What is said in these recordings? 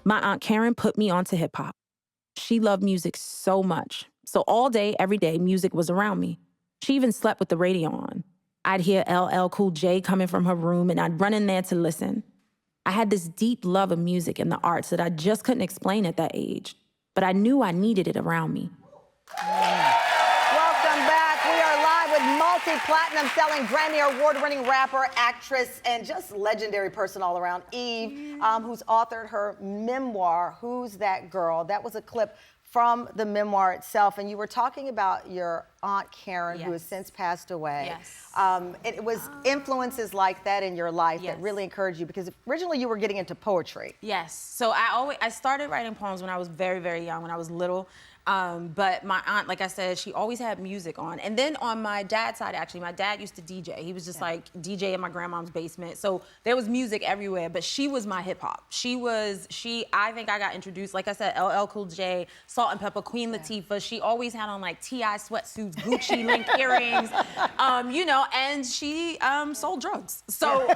My Aunt Karen put me onto hip hop. She loved music so much. So all day, every day, music was around me. She even slept with the radio on. I'd hear LL Cool J coming from her room and I'd run in there to listen. I had this deep love of music and the arts that I just couldn't explain at that age, but I knew I needed it around me. Welcome back. We are live with multi-platinum selling, Grammy award-winning rapper, actress, and just legendary person all around, Eve, who's authored her memoir, Who's That Girl? That was a clip from the memoir itself, and you were talking about your Aunt Karen, who has since passed away. Yes. It was influences like that in your life that really encouraged you, because originally you were getting into poetry. Yes. So I started writing poems when I was very, very young, when I was little. But my aunt, like I said, she always had music on. And then on my dad's side, actually, my dad used to DJ. He was just like DJ in my grandmom's basement. So there was music everywhere, but she was my hip hop. I think I got introduced, like I said, LL Cool J, Salt and Pepper, Queen Latifah. She always had on like T.I. sweatsuits, Gucci link earrings, you know, and she sold drugs. So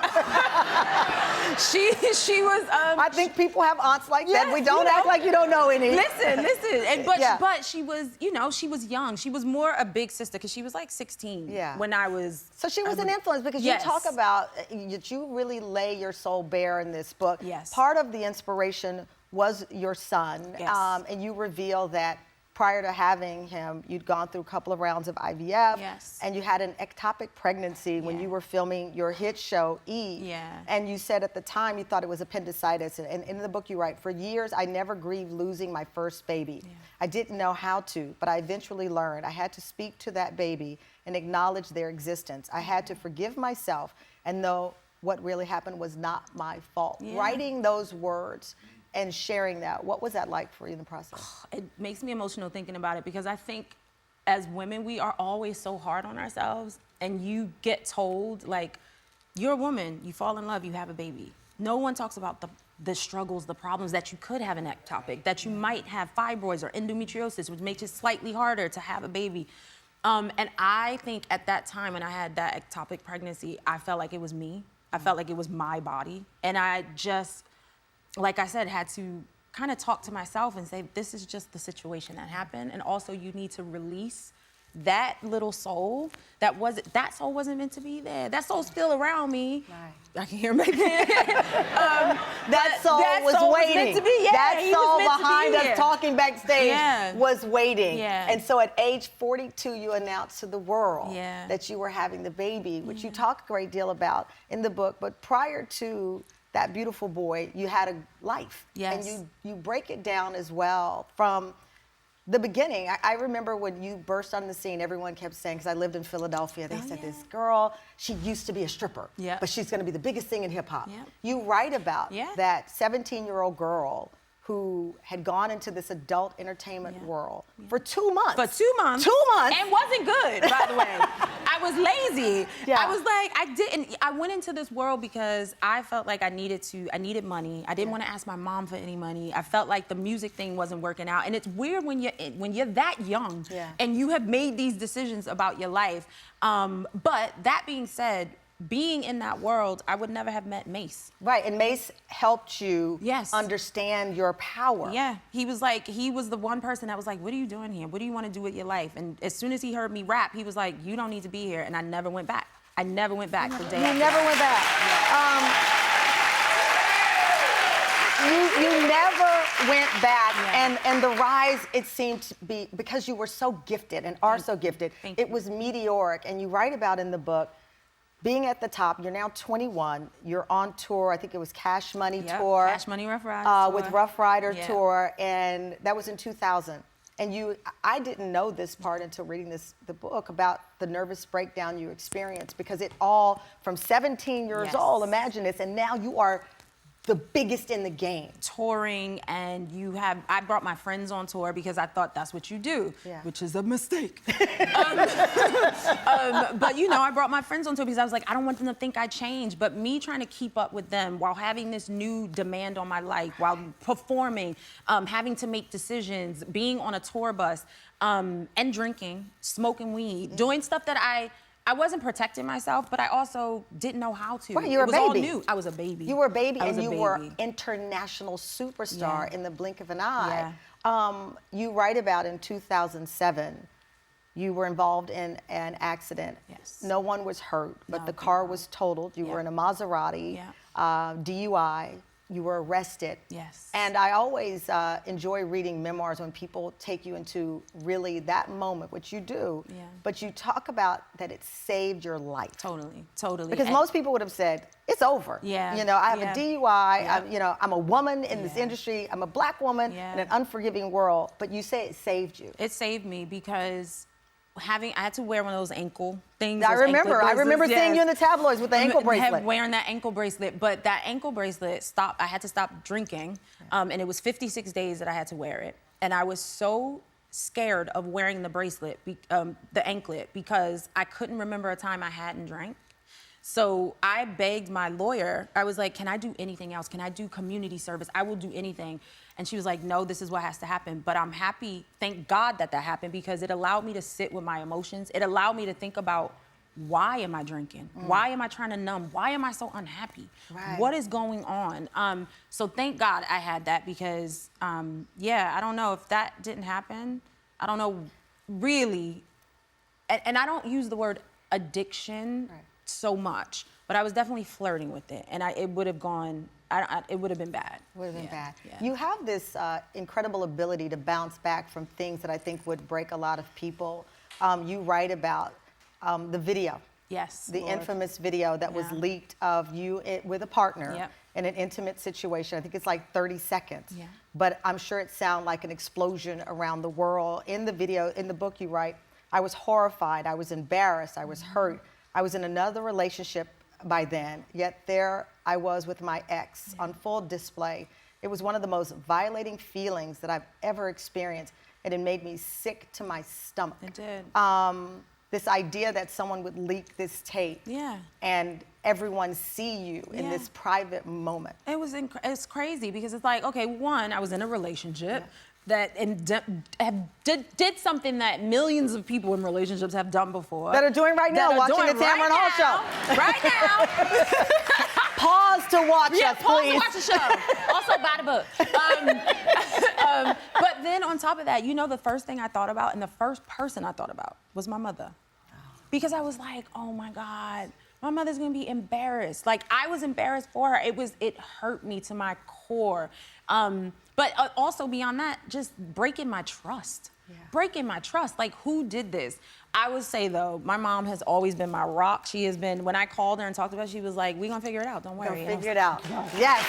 she was... I think people have aunts like that. We don't act like you don't know any. Listen. And, but she was, you know, she was young. She was more a big sister because she was like 16 when I was... So she was an influence, because you talk about that you really lay your soul bare in this book. Yes. Part of the inspiration was your son. Yes. And you reveal that prior to having him, you'd gone through a couple of rounds of IVF. Yes. And you had an ectopic pregnancy when you were filming your hit show, E! Yeah. And you said at the time you thought it was appendicitis. And in the book you write, for years I never grieved losing my first baby. Yeah. I didn't know how to, but I eventually learned. I had to speak to that baby and acknowledge their existence. I had to forgive myself and know what really happened was not my fault. Yeah. Writing those words and sharing that, what was that like for you in the process? It makes me emotional thinking about it, because I think as women, we are always so hard on ourselves, and you get told, like, you're a woman, you fall in love, you have a baby. No one talks about the struggles, the problems that you could have an ectopic, that you might have fibroids or endometriosis, which makes it slightly harder to have a baby. And I think at that time when I had that ectopic pregnancy, I felt like it was me. I felt like it was my body. And I just, like I said, had to kind of talk to myself and say, this is just the situation that happened. And also you need to release that little soul. That soul wasn't meant to be there. That soul's still around me. Right. I can hear my that soul was waiting. Meant to be, that soul behind us talking backstage was waiting. Yeah. And so at age 42, you announced to the world Yeah. that you were having the baby, which you talk a great deal about in the book. But prior to that beautiful boy, you had a life. Yes. And you break it down as well from the beginning. I remember when you burst on the scene, everyone kept saying, because I lived in Philadelphia, they said, this girl, she used to be a stripper, but she's gonna be the biggest thing in hip hop. You write about that 17-year-old girl who had gone into this adult entertainment world for 2 months. For 2 months. 2 months. And wasn't good, by the way. I was lazy. Yeah. I was like, I went into this world because I felt like I needed money. I didn't want to ask my mom for any money. I felt like the music thing wasn't working out. And it's weird when you're that young and you have made these decisions about your life. But that being said, being in that world, I would never have met Mase. Right, and Mase helped you understand your power. Yeah, he was the one person that was like, what are you doing here? What do you want to do with your life? And as soon as he heard me rap, he was like, you don't need to be here. And I never went back. I never went back the day You after never that. went back. You never went back, and the rise, it seemed to be, because you were so gifted and are so gifted, it was meteoric. And you write about in the book, being at the top. You're now 21. You're on tour. I think it was Cash Money Tour. Cash Money Rough Riders tour. With Rough Rider Tour, and that was in 2000. And I didn't know this part until reading the book about the nervous breakdown you experienced, because it all, from 17 years old, imagine this, and now you are the biggest in the game. Touring, and I brought my friends on tour because I thought that's what you do, which is a mistake. But you know, I brought my friends on tour because I was like, I don't want them to think I changed. But me trying to keep up with them while having this new demand on my life, while performing, having to make decisions, being on a tour bus, and drinking, smoking weed, doing stuff that I wasn't protecting myself, but I also didn't know how to. Right, you were a baby. It was all new. I was a baby. You were a baby, and you were international superstar in the blink of an eye. You write about in 2007, you were involved in an accident. Yes. No one was hurt, but the car was totaled. You were in a Maserati, DUI. You were arrested. Yes. And I always enjoy reading memoirs when people take you into really that moment, which you do. Yeah. But you talk about that it saved your life. Totally, totally. Because most people would have said, it's over. Yeah. You know, I have a DUI. I'm a woman in this industry. I'm a black woman in an unforgiving world. But you say it saved you. It saved me because I had to wear one of those ankle things. I remember seeing you in the tabloids with the ankle bracelet. Wearing that ankle bracelet, but that ankle bracelet stopped. I had to stop drinking, and it was 56 days that I had to wear it. And I was so scared of wearing the bracelet, the anklet, because I couldn't remember a time I hadn't drank. So I begged my lawyer. I was like, can I do anything else? Can I do community service? I will do anything. And she was like, no, this is what has to happen. But I'm happy, thank God that happened, because it allowed me to sit with my emotions. It allowed me to think about, why am I drinking? Why am I trying to numb? Why am I so unhappy? Right. What is going on? So thank God I had that, because, I don't know if that didn't happen. I don't know really, and I don't use the word addiction so much, but I was definitely flirting with it, and it would have gone. It would have been bad. Would have been bad. Yeah. You have this incredible ability to bounce back from things that I think would break a lot of people. You write about the video. Yes. The infamous video that was leaked of you with a partner in an intimate situation. I think it's like 30 seconds. Yeah. But I'm sure it sounded like an explosion around the world. In the video, in the book you write, I was horrified, I was embarrassed, I was hurt. I was in another relationship by then, yet there I was with my ex on full display. It was one of the most violating feelings that I've ever experienced, and it made me sick to my stomach. It did. This idea that someone would leak this tape and everyone see you in this private moment. It's crazy, because it's like, okay, one, I was in a relationship that did something that millions of people in relationships have done before. That are doing right now, watching the Tamron Hall show. Right now. Pause to watch us, pause please. to watch the show. Also, buy the book. But then on top of that, the first thing I thought about, and the first person I thought about, was my mother. Because I was like, oh my God, my mother's gonna be embarrassed. Like, I was embarrassed for her. It hurt me to my core. But also beyond that, just breaking my trust. Breaking my trust. Like, who did this? I would say, though, my mom has always been my rock. She has been, when I called her and talked about it, she was like, we're gonna figure it out, don't worry. We'll figure it out. Yes.